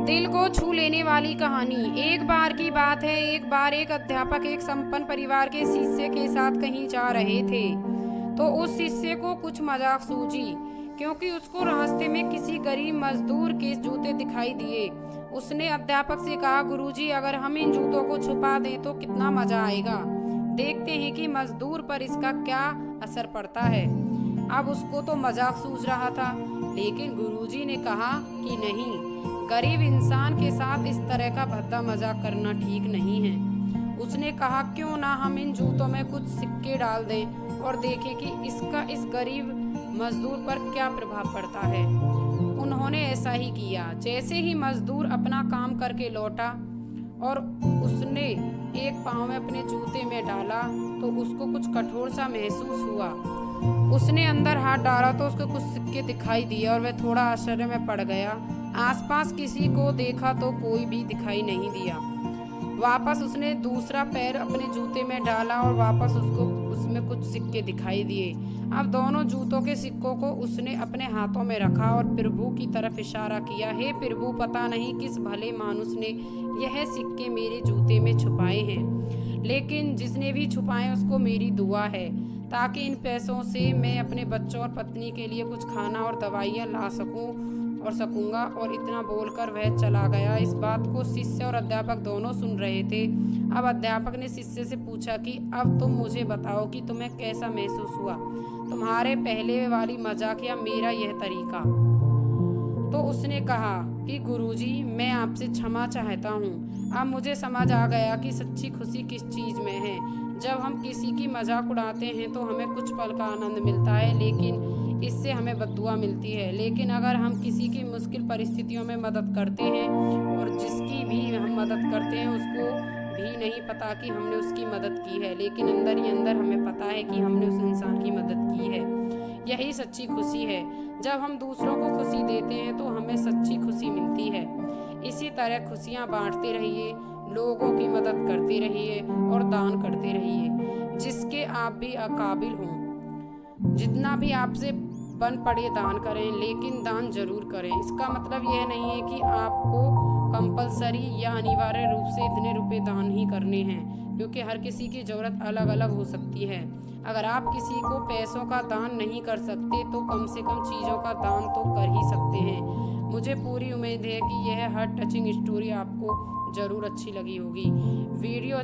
दिल को छू लेने वाली कहानी। एक बार की बात है, एक बार एक अध्यापक एक संपन्न परिवार के शिष्य के साथ कहीं जा रहे थे। तो उस शिष्य को कुछ मजाक सूझी, क्योंकि उसको रास्ते में किसी गरीब मजदूर के जूते दिखाई दिए। उसने अध्यापक से कहा, गुरुजी, अगर हम इन जूतों को छुपा दें तो कितना मजा आएगा। देखते हैं कि मजदूर पर इसका क्या असर पड़ता है। अब उसको तो मजाक सूझ रहा था, लेकिन गुरुजी ने कहा कि नहीं, गरीब इंसान के साथ इस तरह का भद्दा मजाक करना ठीक नहीं है। उसने कहा, क्यों ना हम इन जूतों में कुछ सिक्के डाल दें और देखें कि इसका इस गरीब मजदूर पर क्या प्रभाव पड़ता है। उन्होंने ऐसा ही किया। जैसे ही मजदूर अपना काम करके लौटा और उसने एक पाँव में अपने जूते में डाला तो उसको कुछ कठोर सा महसूस हुआ। उसने अंदर हाथ डाला तो उसको कुछ सिक्के दिखाई दिए और वह थोड़ा आश्चर्य में पड़ गया। आसपास किसी को देखा तो कोई भी दिखाई नहीं दिया। वापस उसने दूसरा पैर अपने जूते में डाला और वापस उसको उसमें कुछ सिक्के दिखाई दिए। अब दोनों जूतों के सिक्कों को उसने अपने हाथों में रखा और प्रभु की तरफ इशारा किया। हे प्रभु, पता नहीं किस भले मानुस ने यह सिक्के मेरे जूते में छुपाए हैं, लेकिन जिसने भी छुपाए उसको मेरी दुआ है, ताकि इन पैसों से मैं अपने बच्चों और पत्नी के लिए कुछ खाना और दवाइयाँ ला सकूंगा। और इतना बोलकर वह चला गया। इस बात को शिष्य और अध्यापक दोनों सुन रहे थे। अब अध्यापक ने शिष्य से पूछा कि अब तुम मुझे बताओ कि तुम्हें कैसा महसूस हुआ, तुम्हारे पहले वाली मजाक या मेरा यह तरीका। तो उसने कहा कि गुरुजी, मैं आपसे क्षमा चाहता हूँ। अब मुझे समझ आ गया कि सच्ची खुशी किस चीज़ में है। जब हम किसी की मजाक उड़ाते हैं तो हमें कुछ पल का आनंद मिलता है, लेकिन इससे हमें बद्दुआ मिलती है। लेकिन अगर हम किसी की मुश्किल परिस्थितियों में मदद करते हैं और जिसकी भी हम मदद करते हैं उसको भी नहीं पता कि हमने उसकी मदद की है, लेकिन अंदर ही अंदर हमें पता है कि हमने उस इंसान की मदद की है, यही सच्ची खुशी है। जब हम दूसरों को खुशी देते हैं तो हमें सच्ची खुशी मिलती है। इसी तरह खुशियाँ बांटते रहिए, लोगों की मदद करते रहिए और दान करते रहिए, जिसके आप भी अकाबिल हों। जितना भी आपसे बन पड़े दान करें, लेकिन दान जरूर करें। इसका मतलब यह नहीं है कि आपको कंपलसरी या अनिवार्य रूप से इतने रुपए दान ही करने हैं, क्योंकि हर किसी की ज़रूरत अलग अलग हो सकती है। अगर आप किसी को पैसों का दान नहीं कर सकते तो कम से कम चीज़ों का दान तो कर ही सकते हैं। मुझे पूरी उम्मीद है कि यह हार्ट टचिंग स्टोरी आपको ज़रूर अच्छी लगी होगी। वीडियो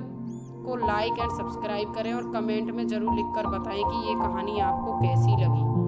को लाइक एंड सब्सक्राइब करें और कमेंट में ज़रूर लिखकर बताएं कि ये कहानी आपको कैसी लगी।